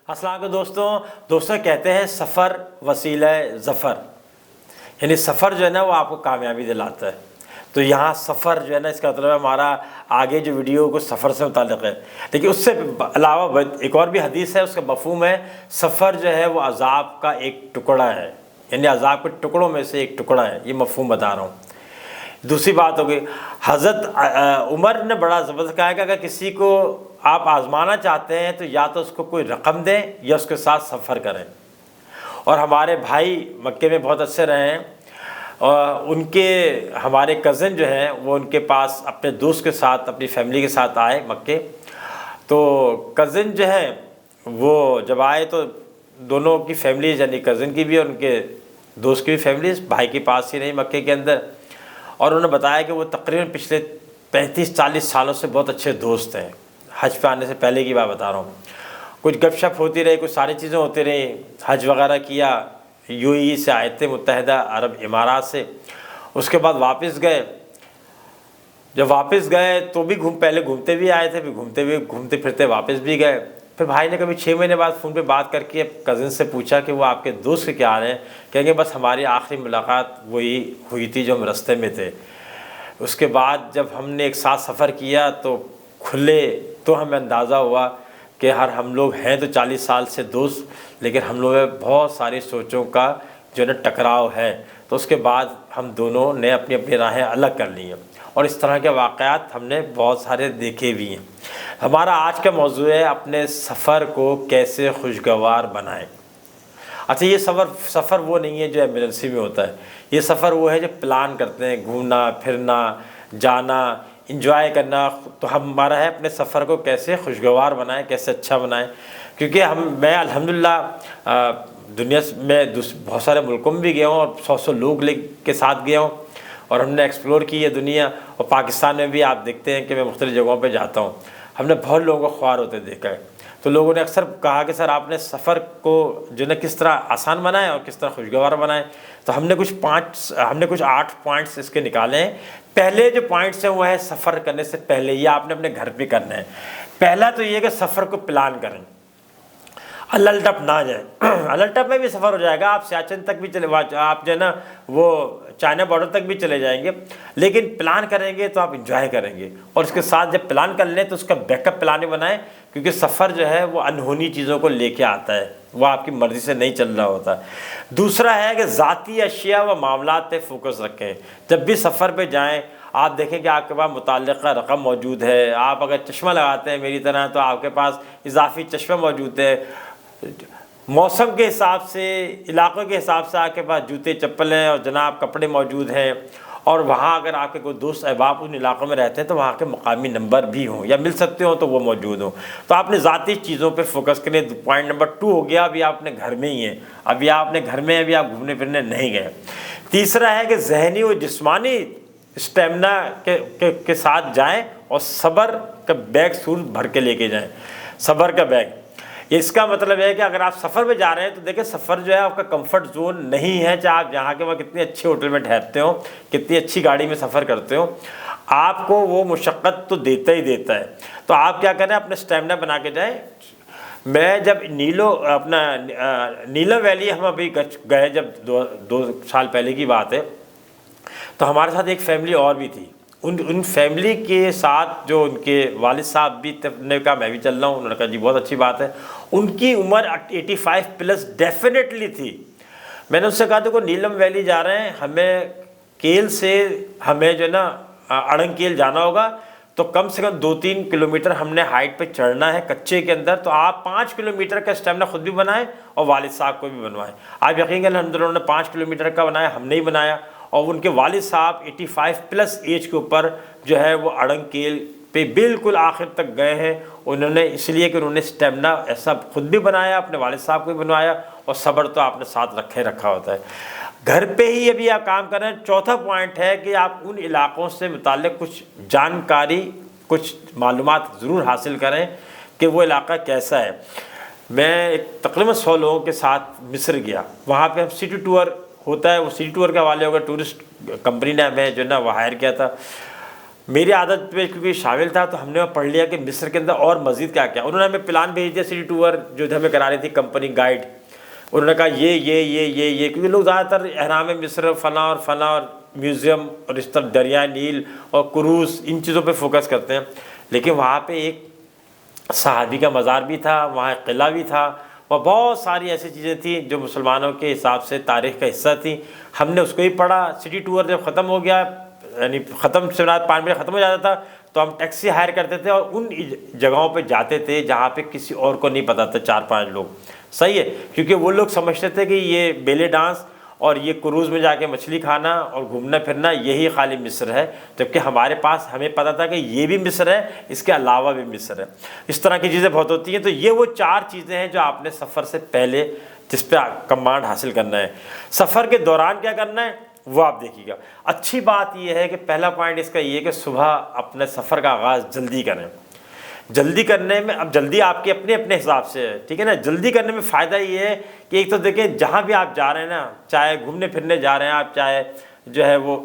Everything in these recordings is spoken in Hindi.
अस्सलाम वालेकुम दोस्तों कहते हैं सफ़र वसीला ज़फ़र, यानी सफ़र जो है ना वो आपको कामयाबी दिलाता है। तो यहाँ सफ़र जो है ना इसका मतलब हमारा आगे जो वीडियो को सफ़र से मुताल्लिक़ है। लेकिन उससे अलावा एक और भी हदीस है, उसका मफ़हूम है सफ़र जो है वो अज़ाब का एक टुकड़ा है, यानी अज़ाब के टुकड़ों में से एक टुकड़ा है। ये मफ़हूम बता रहा हूँ। दूसरी बात हो गई, हज़रत उमर ने बड़ा ज़बरदस्त कहा है कि अगर किसी को आप आज़माना चाहते हैं तो या तो उसको कोई रकम दें या उसके साथ सफ़र करें। और हमारे भाई मक्के में बहुत अच्छे रहे हैं और उनके हमारे कज़न जो हैं वो उनके पास अपने दोस्त के साथ अपनी फैमिली के साथ आए मक्के। तो कज़न जो है वो जब आए तो दोनों की फैमिली यानी कज़न की भी और उनके दोस्त की भी फैमिली भाई के पास ही रही मक्के के अंदर। और उन्होंने बताया कि वो तकरीबन पिछले 35-40 सालों से बहुत अच्छे दोस्त हैं। हज पे आने से पहले की बात बता रहा हूँ। कुछ गपशप होती रही, कुछ सारी चीज़ें होती रही। हज वगैरह किया, यूएई से आए थे, मुत्तहिदा अरब इमारात से। उसके बाद वापस गए। जब वापस गए तो भी पहले घूमते भी आए थे, फिर घूमते फिरते वापस भी गए। फिर भाई ने कभी 6 महीने बाद फ़ोन पे बात करके कज़न से पूछा कि वो आपके दोस्त के क्या हाल हैं। कहेंगे बस हमारी आखिरी मुलाकात वही हुई थी जो हम रास्ते में थे। उसके बाद जब हमने एक साथ सफ़र किया तो खुले तो हमें अंदाज़ा हुआ कि हम लोग हैं तो 40 साल से दोस्त, लेकिन हम लोग में बहुत सारी सोचों का जो है टकराव है। तो उसके बाद हम दोनों ने अपनी अपनी राहें अलग कर ली हैं और इस तरह के वाक़यात हमने बहुत सारे देखे भी हैं। हमारा आज का मौजू है अपने सफ़र को कैसे खुशगवार बनाएं। अच्छा, ये सफ़र वो नहीं है जो एमरजेंसी में होता है। ये सफ़र वो है जो प्लान करते हैं, घूमना फिरना, जाना, इंजॉय करना। तो हमारा है अपने सफ़र को कैसे खुशगवार बनाएं, कैसे अच्छा बनाएं। क्योंकि मैं अल्हम्दुलिल्लाह दुनिया में बहुत सारे मुल्कों में भी गया हूँ और 100 लोग के साथ गया हूँ और हमने एक्सप्लोर की है दुनिया। और पाकिस्तान में भी आप देखते हैं कि मैं मुख्तलिफ़ जगहों पे जाता हूँ, हमने बहुत लोगों को ख्वार होते देखा है। तो लोगों ने अक्सर कहा कि सर आपने सफ़र को जो है किस तरह आसान बनाए और किस तरह खुशगवार बनाए। तो हमने कुछ 8 पॉइंट्स इसके निकाले हैं। पहले जो पॉइंट्स हैं वो है सफ़र करने से पहले या आपने अपने घर पे करना है। पहला तो ये कि सफ़र को प्लान करें, अलटप ना जाए। अलटप में भी सफ़र हो जाएगा, आप सियाचिन तक भी चले, आप जो है ना वो चाइना बॉर्डर तक भी चले जाएंगे, लेकिन प्लान करेंगे तो आप इंजॉय करेंगे। और उसके साथ जब प्लान कर लें तो उसका बैकअप प्लान ही बनाएं, क्योंकि सफ़र जो है वो अनहोनी चीज़ों को लेके आता है, वो आपकी मर्ज़ी से नहीं चल रहा होता। दूसरा है कि ज़ाती अशिया व मामलात पे फोकस रखें। जब भी सफ़र पे जाएं आप देखें कि आपके पास मुताल्लिक़ा रकम मौजूद है। आप अगर चश्मा लगाते हैं मेरी तरह तो आपके पास इजाफ़ी चश्मा मौजूद है। मौसम के हिसाब से, इलाक़ों के हिसाब से आपके पास जूते चप्पलें और जनाब कपड़े मौजूद हैं। और वहाँ अगर आपके कोई दोस्त अहबाब उन इलाक़ों में रहते हैं तो वहाँ के मुकामी नंबर भी हों या मिल सकते हो तो वो मौजूद हों। तो आपने ज़ाती चीज़ों पे फोकस करें। पॉइंट नंबर 2 हो गया, अभी आप अपने घर में ही हैं, अभी आप अपने घर में हैं, अभी आप घूमने फिरने नहीं गए। तीसरा है कि ज़हनी और जिस्मानी स्टेमिना के साथ जाएँ और सब्र का बैग सूर भर के लेके जाएँ। सब्र का बैग, इसका मतलब है कि अगर आप सफ़र में जा रहे हैं तो देखिए सफ़र जो है आपका कंफर्ट जोन नहीं है। चाहे आप जहाँ के वहाँ कितनी अच्छे होटल में ठहरते हो, कितनी अच्छी गाड़ी में सफ़र करते हो, आपको वो मुशक्क़त तो देता ही देता है। तो आप क्या करें, अपने स्टेमिना बना के जाएँ। मैं जब नीलो वैली हम अभी गए, जब 2 साल पहले की बात है, तो हमारे साथ एक फैमिली और भी थी। उन फैमिली के साथ जो उनके वालिद साहब भी ने कहा मैं भी चल रहा हूँ। उन्होंने कहा जी बहुत अच्छी बात है। उनकी उम्र 85 प्लस डेफिनेटली थी। मैंने उससे कहा देखो नीलम वैली जा रहे हैं, हमें केल से हमें जो है ना अड़ंगकेल जाना होगा, तो कम से कम 2-3 किलोमीटर हमने हाइट पे चढ़ना है कच्चे के अंदर। तो आप 5 किलोमीटर का स्टेमिना खुद भी बनाएं और वालिद साहब को भी बनवाएं। आप यकीन करें उन्होंने 5 किलोमीटर का बनाया, हमने ही बनाया। और उनके वालिद साहब 85 प्लस एज के ऊपर जो है वो अड़ंगकेल पे बिल्कुल आखिर तक गए हैं। उन्होंने इसलिए कि उन्होंने स्टेमिना ऐसा खुद भी बनाया, अपने वालिद साहब को भी बनवाया, और सब्र तो आपने साथ रखा होता है। घर पे ही अभी आप काम कर रहे हैं। चौथा पॉइंट है कि आप उन इलाक़ों से मुताल्लिक़ कुछ जानकारी, कुछ मालूमात ज़रूर हासिल करें कि वो इलाक़ा कैसा है। मैं तकरीबन 100 लोगों के साथ मिस्र गया, वहाँ पे हम सिटी टूर होता है, वो सिटी टूर के हवाले होगा, टूरिस्ट कंपनी ने हमें जो है ना वो हायर किया था। मेरी आदत पे क्योंकि शामिल था तो हमने पढ़ लिया कि मिस्र के अंदर और मज़ीद क्या क्या। उन्होंने हमें प्लान भेज दिया सिटी टूर जो हमें करा रही थी कंपनी गाइड। उन्होंने कहा ये क्योंकि लोग ज़्यादातर अहराम मिस्र फ़लाँ और म्यूज़ियम और इस तरह दरिया नील और क्रूज़ इन चीज़ों पे फोकस करते हैं। लेकिन वहाँ पे एक सहाबी का मज़ार भी था, वहाँ एक किला भी था और बहुत सारी ऐसी चीज़ें थी जो मुसलमानों के हिसाब से तारीख़ का हिस्सा थी। हमने उसको ही पढ़ा। सिटी टूर जब ख़त्म हो गया, यानी ख़त्म से रात 5 बजे ख़त्म हो जाता था, तो हम टैक्सी हायर करते थे और उन जगहों पे जाते थे जहाँ पे किसी और को नहीं पता था, 4-5 लोग। सही है, क्योंकि वो लोग समझते थे कि ये बेले डांस और ये क्रूज़ में जाके मछली खाना और घूमना फिरना यही खाली मिस्र है, जबकि हमारे पास हमें पता था कि ये भी मिस्र है, इसके अलावा भी मिस्र है। इस तरह की चीज़ें बहुत होती हैं। तो ये वो 4 चीज़ें हैं जो आपने सफ़र से पहले जिस पे कमांड हासिल करना है। सफ़र के दौरान क्या करना है वो आप देखिएगा। अच्छी बात यह है कि पहला पॉइंट इसका ये है कि सुबह अपने सफ़र का आगाज़ जल्दी करें। जल्दी करने में, अब जल्दी आपके अपने अपने हिसाब से है, ठीक है ना। जल्दी करने में फ़ायदा ये है कि एक तो देखें जहाँ भी आप जा रहे हैं ना, चाहे घूमने फिरने जा रहे हैं आप, चाहे जो है वो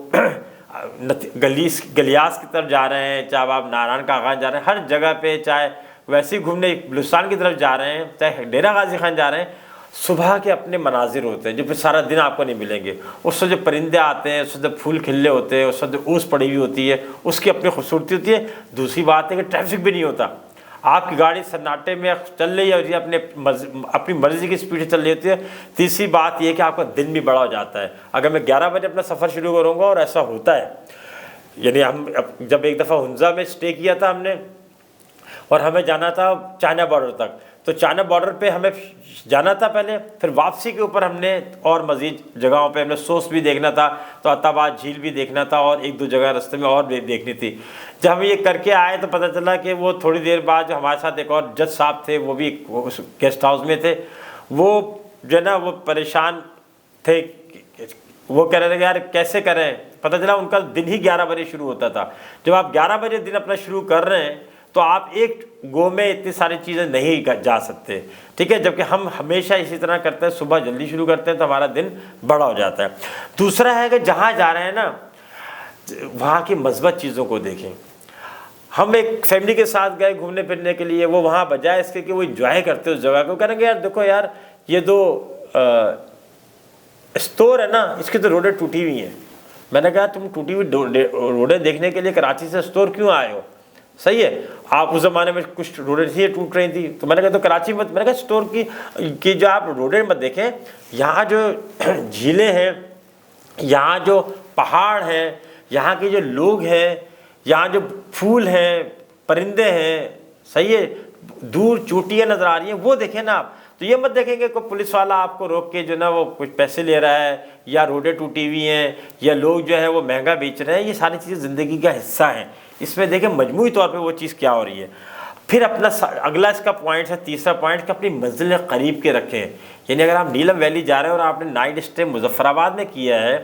गलियास की तरफ जा रहे हैं, चाहे आप नारायण का आगाज़ जा रहे हैं, हर जगह पे, चाहे वैसे ही घूमने बलूचिस्तान की तरफ जा रहे हैं, चाहे डेरा गाजी खान जा रहे हैं, सुबह के अपने मनाजिर होते हैं जो फिर सारा दिन आपको नहीं मिलेंगे। उस वक्त जो परिंदे आते हैं, उस वक्त फूल खिले होते हैं, उस वक्त ओस पड़ी हुई होती है, उसकी अपनी खूबसूरती होती है। दूसरी बात है कि ट्रैफिक भी नहीं होता, आपकी गाड़ी सन्नाटे में चल रही है और अपनी मर्ज़ी की स्पीड से चल रही होती है। तीसरी बात यह कि आपका दिन भी बड़ा हो जाता है। अगर मैं 11 बजे अपना सफ़र शुरू करूँगा और ऐसा होता है, यानी हम जब एक दफ़ा हुंजा में स्टे किया था हमने और हमें जाना था चाइना बॉर्डर तक, तो चाइना बॉर्डर पे हमें जाना था पहले, फिर वापसी के ऊपर हमने और मज़ीद जगहों पे हमने सोस भी देखना था, तो अताबाद झील भी देखना था और 1-2 जगह रास्ते में और भी देखनी थी। जब हम ये करके आए तो पता चला कि वो थोड़ी देर बाद जो हमारे साथ एक और जज साहब थे, वो भी उस गेस्ट हाउस में थे, वो जो है ना वो परेशान थे। वो कह रहे थे कि यार कैसे करें। पता चला उनका दिन ही 11 बजे शुरू होता था। जब आप 11 बजे दिन अपना शुरू कर रहे हैं तो आप एक गो में इतनी सारी चीज़ें नहीं जा सकते, ठीक है। जबकि हम हमेशा इसी तरह करते हैं, सुबह जल्दी शुरू करते हैं तो हमारा दिन बड़ा हो जाता है। दूसरा है कि जहाँ जा रहे हैं ना, वहाँ की मस्बत चीज़ों को देखें। हम एक फैमिली के साथ गए घूमने फिरने के लिए, वो वहाँ बजाय इसके कि वो इंजॉय करते उस जगह को, करेंगे यार देखो यार ये 2 स्टोर है ना, इसकी तो रोडें टूटी हुई हैं। मैंने कहा तुम टूटी हुई रोडें देखने के लिए कराची से स्टोर क्यों आए हो? सही है, आप उस ज़माने में कुछ रोडें थी टूट रही थी, तो मैंने कहा तो कराची मत, मैंने कहा स्टोर की जो आप रोडें मत देखें, यहाँ जो झीलें हैं, यहाँ जो पहाड़ हैं, यहाँ के जो लोग हैं, यहाँ जो फूल हैं, परिंदे हैं, सही है, दूर चोटियाँ नज़र आ रही हैं, वो देखें ना आप। तो ये मत देखेंगे कोई पुलिस वाला आपको रोक के जो ना वो कुछ पैसे ले रहा है, या रोडें टूटी हुई हैं, या लोग जो है वो महंगा बेच रहे हैं। ये सारी चीज़ें ज़िंदगी का हिस्सा हैं। इसमें देखें मजमूई तौर पे वो चीज़ क्या हो रही है। फिर अपना अगला इसका पॉइंट है, तीसरा पॉइंट, कि अपनी मंजिल करीब के रखें। यानी अगर आप नीलम वैली जा रहे हैं और आपने नाइट स्टे मुजफ्फराबाद में किया है,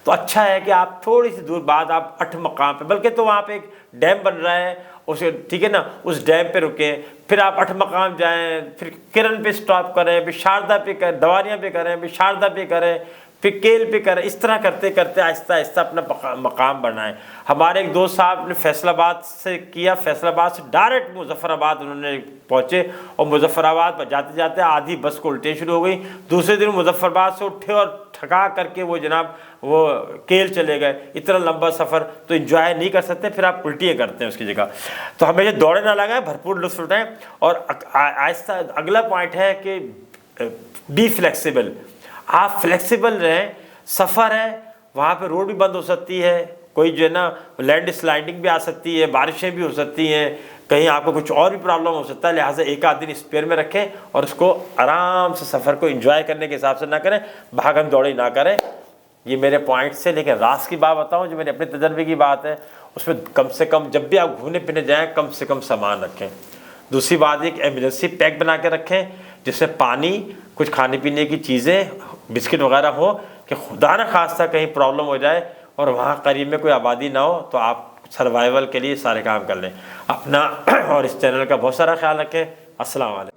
तो अच्छा है कि आप थोड़ी सी दूर बाद आप 8 मकाम पे, बल्कि तो वहाँ पे एक डैम बन रहा है उसे, ठीक है ना, उस डैम पे रुकें, फिर आप 8 मकाम जाएँ, फिर किरण पे स्टॉप करें, फिर शारदा पे करें, दवारियाँ पे करें, फिर शारदा पे करें, फिर केल पे करें। इस तरह करते करते आहिस्ता आहिस्ता अपना मकाम बनाएं। हमारे एक दोस्त साहब ने फैसलाबाद से किया, फैसलाबाद से डायरेक्ट मुजफ्फराबाद उन्होंने पहुँचे और मुजफ्फराबाद पर जाते जाते आधी बस को उल्टे शुरू हो गई। दूसरे दिन मुजफ्फराबाद से उठे और थका करके वो जनाब वो केल चले गए। इतना लंबा सफ़र तो इंजॉय नहीं कर सकते, फिर आप उल्टियाँ करते हैं उसकी जगह। तो हमेशा दौड़े ना लगाएं, भरपूर लुत्फ़ उठाएं। और आहिस्ता अगला पॉइंट है कि बी फ्लेक्सिबल, आप फ्लेक्सिबल रहें। सफ़र है, वहाँ पे रोड भी बंद हो सकती है, कोई जो है ना लैंड स्लाइडिंग भी आ सकती है, बारिशें भी हो सकती हैं, कहीं आपको कुछ और भी प्रॉब्लम हो सकता है। लिहाजा एक आध दिन स्पेयर में रखें और उसको आराम से सफ़र को एंजॉय करने के हिसाब से ना करें, भागम दौड़ी ना करें। ये मेरे पॉइंट्स से। लेकिन रास की बात बताऊँ, जो मेरे अपने तजर्बे की बात है, उसमें कम से कम जब भी आप घूमने फिरने जाएँ कम से कम सामान रखें। दूसरी बात, एक एमरजेंसी पैक बना के रखें जिसमें पानी, कुछ खाने पीने की चीज़ें, बिस्किट वगैरह हो, कि खुदा न खास्ता कहीं प्रॉब्लम हो जाए और वहाँ करीब में कोई आबादी ना हो तो आप सर्वाइवल के लिए सारे काम कर लें अपना। और इस चैनल का बहुत सारा ख्याल रखें। अस्सलाम वालेकुम।